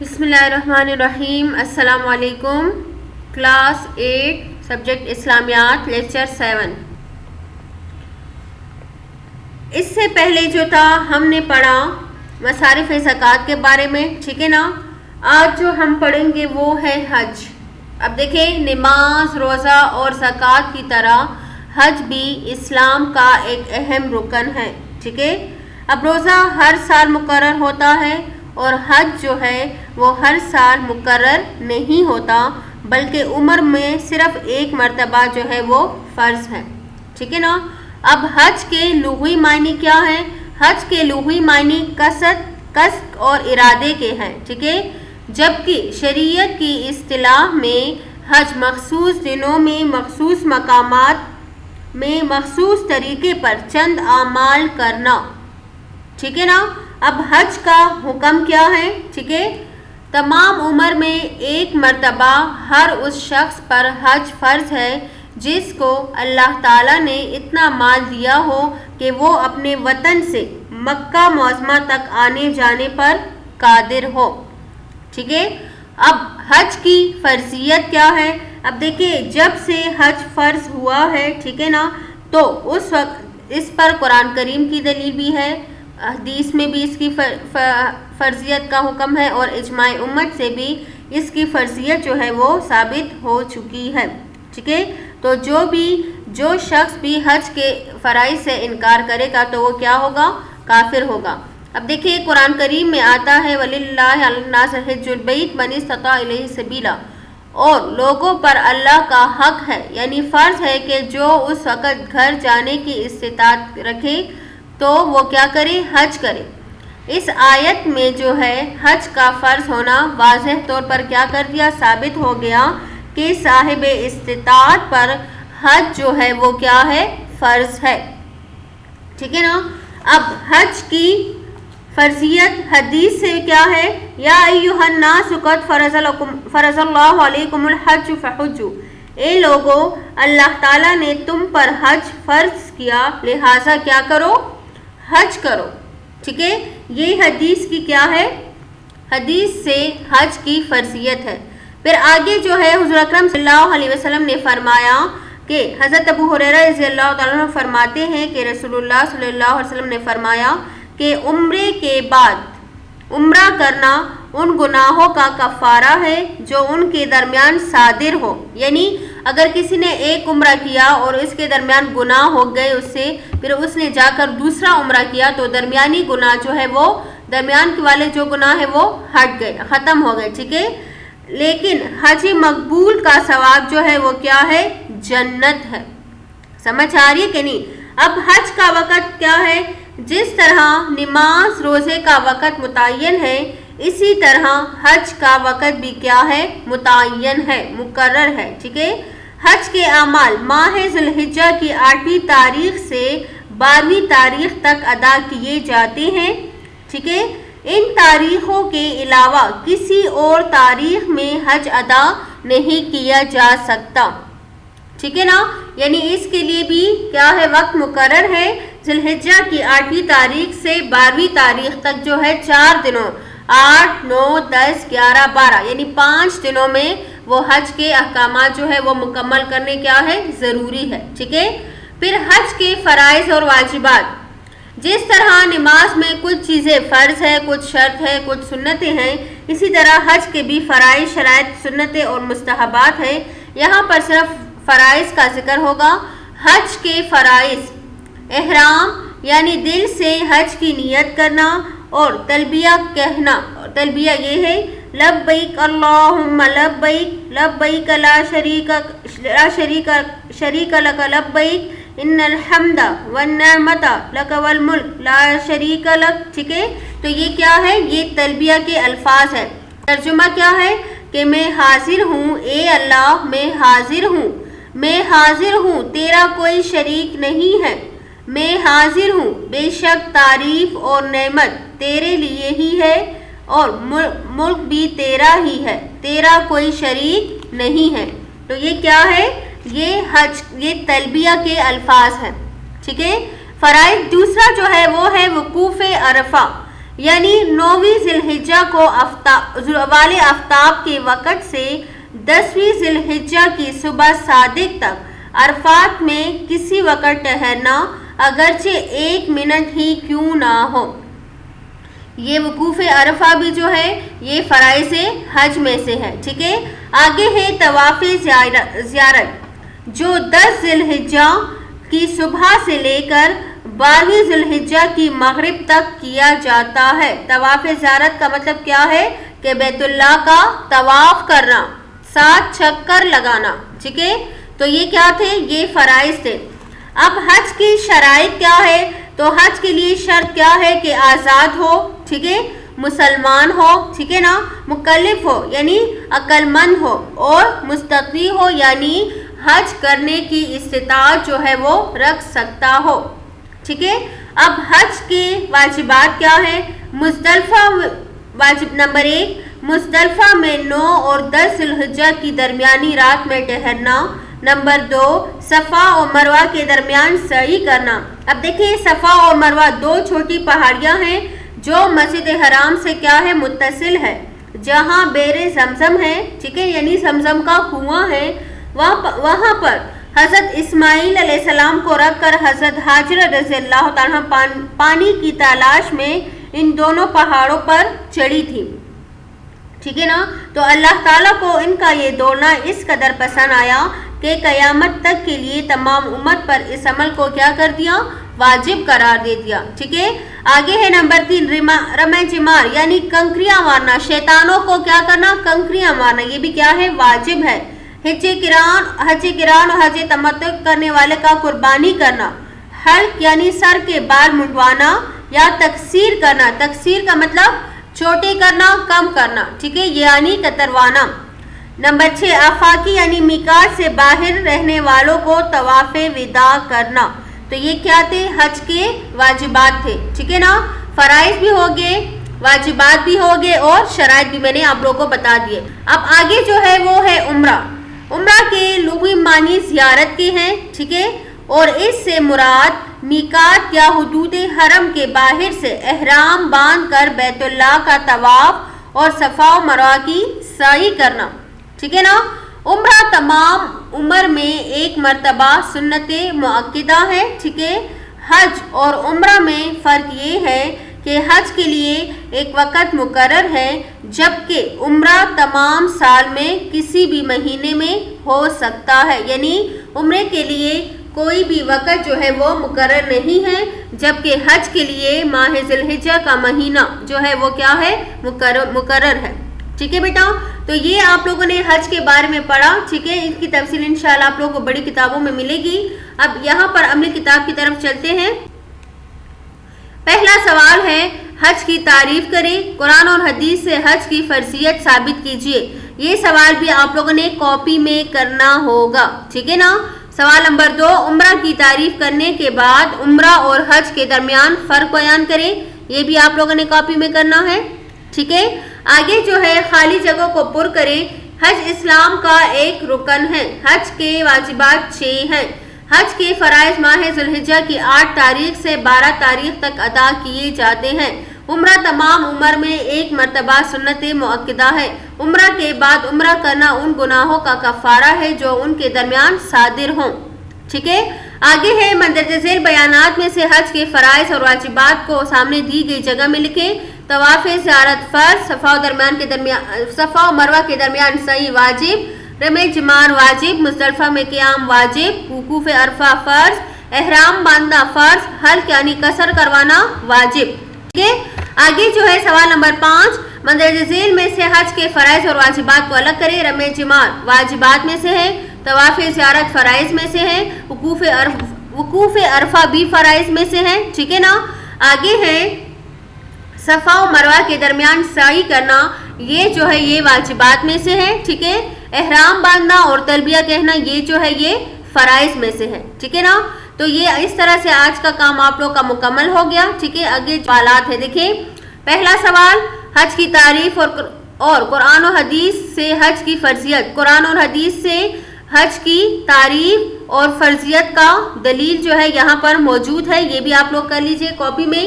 بسم اللہ الرحمن الرحیم. السلام علیکم. کلاس 8 سبجیکٹ اسلامیات لیکچر 7. اس سے پہلے جو تھا ہم نے پڑھا مصارف زکوٰۃ کے بارے میں, ٹھیک ہے نا. آج جو ہم پڑھیں گے وہ ہے حج. اب دیکھیں, نماز, روزہ اور زکوٰۃ کی طرح حج بھی اسلام کا ایک اہم رکن ہے, ٹھیک ہے. اب روزہ ہر سال مقرر ہوتا ہے اور حج جو ہے وہ ہر سال مقرر نہیں ہوتا, بلکہ عمر میں صرف ایک مرتبہ جو ہے وہ فرض ہے, ٹھیک ہے نا. اب حج کے لغوی معنی کیا ہے؟ حج کے لغوی معنی قصد اور ارادے کے ہیں, ٹھیک ہے. جبکہ شریعت کی اصطلاح میں حج مخصوص دنوں میں مخصوص مقامات میں مخصوص طریقے پر چند اعمال کرنا, ٹھیک ہے نا. اب حج کا حکم کیا ہے؟ ٹھیک ہے. تمام عمر میں ایک مرتبہ ہر اس شخص پر حج فرض ہے جس کو اللہ تعالیٰ نے اتنا مال دیا ہو کہ وہ اپنے وطن سے مکہ معظمہ تک آنے جانے پر قادر ہو, ٹھیک ہے. اب حج کی فرضیت کیا ہے؟ اب دیکھیں, جب سے حج فرض ہوا ہے, ٹھیک ہے نا, تو اس وقت اس پر قرآن کریم کی دلیل بھی ہے, حدیث میں بھی اس کی فرضیت کا حکم ہے اور اجماع امت سے بھی اس کی فرضیت جو ہے وہ ثابت ہو چکی ہے, ٹھیک ہے. تو جو شخص بھی حج کے فرائض سے انکار کرے گا تو وہ کیا ہوگا؟ کافر ہوگا. اب دیکھیں, قرآن کریم میں آتا ہے وَلِلَّهِ عَلَى النَّاسِ حِجُّ الْبَيْتِ مَنِ اسْتَطَاعَ إِلَيْهِ سَبِيلًا, اور لوگوں پر اللہ کا حق ہے, یعنی فرض ہے کہ جو اس وقت گھر جانے کی استطاعت رکھے تو وہ کیا کرے؟ حج کرے. اس آیت میں جو ہے حج کا فرض ہونا واضح طور پر کیا کر دیا؟ ثابت ہو گیا کہ صاحب استطاعت پر حج جو ہے وہ کیا ہے؟ فرض ہے, ٹھیک ہے نا. اب حج کی فرضیت حدیث سے کیا ہے؟ یا ایھا الناس قد فرض اللہ علیکم الحج فحجوا, اے لوگو, اللہ تعالیٰ نے تم پر حج فرض کیا, لہٰذا کیا کرو؟ حج کرو, ٹھیک ہے. یہ حدیث کی کیا ہے؟ حدیث سے حج کی فرضیت ہے. پھر آگے جو ہے حضور اکرم صلی اللہ علیہ وسلم نے فرمایا کہ حضرت ابو ہریرہ رضی اللہ تعالیٰ عنہ فرماتے ہیں کہ رسول اللہ صلی اللہ علیہ وسلم نے فرمایا کہ عمرے کے بعد عمرہ کرنا ان گناہوں کا کفارہ ہے جو ان کے درمیان صادر ہو. یعنی اگر کسی نے ایک عمرہ کیا اور اس کے درمیان گناہ ہو گئے اس سے, پھر اس نے جا کر دوسرا عمرہ کیا تو درمیانی گناہ جو ہے وہ درمیان والے جو گناہ ہے وہ ہٹ گئے, ختم ہو گئے, ٹھیک ہے. لیکن حج مقبول کا ثواب جو ہے وہ کیا ہے؟ جنت ہے. سمجھ آ رہی ہے کہ نہیں؟ اب حج کا وقت کیا ہے؟ جس طرح نماز روزے کا وقت متعین ہے, اسی طرح حج کا وقت بھی کیا ہے؟ متعین ہے, مقرر ہے, ٹھیک ہے. حج کے اعمال ماہ ذی الحجہ کی 8ویں تاریخ سے 12ویں تاریخ تک ادا کیے جاتے ہیں, ٹھیک ہے. ان تاریخوں کے علاوہ کسی اور تاریخ میں حج ادا نہیں کیا جا سکتا, ٹھیک ہے نا. یعنی اس کے لیے بھی کیا ہے؟ وقت مقرر ہے. ذی الحجہ کی 8ویں تاریخ سے 12ویں تاریخ تک جو ہے 4 دنوں 8, 9, 10, 11, 12 یعنی 5 دنوں میں وہ حج کے احکامات جو ہے وہ مکمل کرنے کیا ہے؟ ضروری ہے, ٹھیک ہے. پھر حج کے فرائض اور واجبات, جس طرح نماز میں کچھ چیزیں فرض ہے, کچھ شرط ہے, کچھ سنتیں ہیں, اسی طرح حج کے بھی فرائض, شرائط, سنتیں اور مستحبات ہیں. یہاں پر صرف فرائض کا ذکر ہوگا. حج کے فرائض: احرام یعنی دل سے حج کی نیت کرنا اور تلبیہ کہنا. تلبیہ یہ ہے لبیک اللہم لبیک لبیک لا شریک لک لبیک ان الحمد والنعمت لک والملک لا شریک لک, ٹھیک ہے. تو یہ کیا ہے؟ یہ تلبیہ کے الفاظ ہے. ترجمہ کیا ہے؟ کہ میں حاضر ہوں, اے اللہ میں حاضر ہوں, میں حاضر ہوں, تیرا کوئی شریک نہیں ہے, میں حاضر ہوں, بے شک تعریف اور نعمت تیرے لیے ہی ہے اور ملک بھی تیرا ہی ہے, تیرا کوئی شریک نہیں ہے. تو یہ کیا ہے؟ یہ تلبیہ کے الفاظ ہیں, ٹھیک ہے. فرائض دوسرا جو ہے وہ ہے وقوف عرفہ, یعنی 9ویں ذی الحجہ کو زوال آفتاب کے وقت سے 10ویں ذی الحجہ کی صبح صادق تک عرفات میں کسی وقت ٹھہرنا اگرچہ 1 منٹ ہی کیوں نہ ہو۔ یہ وقوف عرفہ بھی جو ہے یہ فرائض حج میں سے ہے، ٹھیک ہے۔ آگے ہے طواف زیارت جو 10 ذی الحجہ کی صبح سے لے کر 12ویں ذی الحجہ کی مغرب تک کیا جاتا ہے۔ طواف زیارت کا مطلب کیا ہے کہ بیت اللہ کا طواف کرنا، 7 چکر لگانا، ٹھیک ہے۔ تو یہ کیا تھے؟ یہ فرائض تھے۔ اب حج کی شرائط کیا ہے؟ تو حج کے لیے شرط کیا ہے کہ آزاد ہو، ٹھیک ہے، مسلمان ہو، ٹھیک ہے نا، مکلف ہو یعنی عقل مند ہو، اور مستطیع ہو یعنی حج کرنے کی استطاعت جو ہے وہ رکھ سکتا ہو، ٹھیک ہے۔ اب حج کے واجبات کیا ہے؟ مزدلفہ واجب نمبر 1 مزدلفہ میں 9 اور 10 ذی الحجہ کی درمیانی رات میں ٹھہرنا۔ نمبر 2 صفا اور مروہ کے درمیان سعی کرنا۔ اب دیکھیں صفا اور مروہ 2 چھوٹی پہاڑیاں ہیں جو مسجد حرام سے کیا ہے؟ متصل ہے، جہاں بیر زمزم ہے، ٹھیک ہے، یعنی زمزم کا کنواں ہے۔ وہاں پر حضرت اسماعیل علیہ السلام کو رکھ کر حضرت ہاجرہ رضی اللہ تعالیٰ پانی کی تلاش میں ان دونوں پہاڑوں پر چڑھی تھی، ٹھیک ہے نا۔ تو اللہ تعالیٰ کو ان کا یہ دوڑنا اس قدر پسند آیا کہ قیامت تک کے لیے تمام امت پر اس عمل کو کیا کر دیا؟ واجب قرار دے دیا، ٹھیک ہے۔ آگے ہے نمبر 3 رمے جمار یعنی کنکریاں مارنا، شیطانوں کو کیا کرنا؟ کنکریاں مارنا، یہ بھی کیا ہے؟ واجب ہے۔ حج کران اور حج تمتع کرنے والے کا قربانی کرنا، حلق یعنی سر کے بال منڈوانا یا تقصیر کرنا، تقصیر کا مطلب چھوٹے کرنا، کم کرنا، ٹھیک ہے، یعنی کتروانا۔ نمبر 6 آفاقی یعنی میقات سے باہر رہنے والوں کو طواف وداع کرنا۔ تو یہ کیا تھے؟ حج کے واجبات تھے، ٹھیک ہے نا۔ فرائض بھی ہو گئے، واجبات بھی ہو گئے، اور شرائط بھی میں نے آپ لوگوں کو بتا دیے۔ اب آگے جو ہے وہ ہے عمرہ۔ عمرہ کے لغوی معنی زیارت کے ہیں، ٹھیک ہے، اور اس سے مراد میقات یا حدود حرم کے باہر سے احرام باندھ کر بیت اللہ کا طواف اور صفا و مروہ کی سعی کرنا، ٹھیک ہے نا۔ عمرہ تمام عمر میں ایک مرتبہ سنت مؤکدہ ہے، ٹھیک ہے۔ حج اور عمرہ میں فرق یہ ہے کہ حج کے لیے ایک وقت مقرر ہے، جبکہ عمرہ تمام سال میں کسی بھی مہینے میں ہو سکتا ہے، یعنی عمرے کے لیے کوئی بھی وقت جو ہے وہ مقرر نہیں ہے، جبکہ حج کے لیے ماہ ذی الحجہ کا مہینہ جو ہے وہ کیا ہے؟ مقرر ہے، ٹھیک ہے بیٹا۔ تو یہ آپ لوگوں نے حج کے بارے میں پڑھا، ٹھیک ہے، اس کی تفصیل انشاءاللہ آپ لوگوں کو بڑی کتابوں میں ملے گی۔ اب یہاں پر عملی کتاب کی طرف چلتے ہیں۔ پہلا سوال ہے حج کی تعریف کریں، قرآن اور حدیث سے حج کی فرضیت ثابت کیجیے۔ یہ سوال بھی آپ لوگوں نے کاپی میں کرنا ہوگا، ٹھیک ہے نا۔ سوال نمبر 2 عمرہ کی تعریف کرنے کے بعد عمرہ اور حج کے درمیان فرق بیان کریں۔ یہ بھی آپ لوگوں نے کاپی میں کرنا ہے، ٹھیک ہے۔ آگے جو ہے خالی جگہ کو پر کریں۔ حج اسلام کا ایک رکن ہے۔ حج کے واجبات 6 ہیں۔ حج کے فرائض ماہ ذی الحجہ کی 8 تاریخ سے 12 تاریخ تک ادا کیے جاتے ہیں۔ عمرہ تمام عمر میں ایک مرتبہ سنت مؤکدہ ہے۔ عمرہ کے بعد عمرہ کرنا ان گناہوں کا کفارہ ہے جو ان کے درمیان صادر ہوں، ٹھیک ہے۔ آگے ہے مندرجہ ذیل بیانات میں سے حج کے فرائض اور واجبات کو سامنے دی گئی جگہ میں لکھیں۔ طواف زیارت فرض، صفا و مروہ کے درمیان سعی واجب، رمے جمار واجب، مزدلفہ میں قیام واجب، وقوف عرفہ فرض، احرام باندھنا فرض، حلق یعنی قصر کروانا واجب، ٹھیک ہے۔ آگے جو ہے سوال نمبر 5 مندرجہ ذیل میں سے حج کے فرائض اور واجبات کو الگ کریں۔ رمے جمار واجبات میں سے ہے، طواف زیارت فرائض میں سے ہے، وقوف عرفہ بھی فرائض میں سے ہے، ٹھیک ہے نا۔ آگے ہے صفا و مروہ کے درمیان سعی کرنا، یہ جو ہے یہ واجبات میں سے ہے، ٹھیک ہے۔ احرام باندھنا اور تلبیہ کہنا یہ جو ہے یہ فرائض میں سے ہے، ٹھیک ہے نا۔ تو یہ اس طرح سے آج کا کام آپ لوگ کا مکمل ہو گیا، ٹھیک ہے۔ آگے سوالات ہے، دیکھیں پہلا سوال حج کی تعریف اور قرآن و حدیث سے حج کی فرضیت۔ قرآن اور حدیث سے حج کی تعریف اور فرضیت کا دلیل جو ہے یہاں پر موجود ہے، یہ بھی آپ لوگ کر لیجئے کاپی میں۔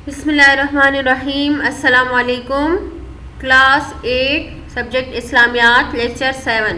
بسم اللہ الرحمن الرحیم. السلام علیکم. کلاس 8 سبجیکٹ اسلامیات لیکچر 7.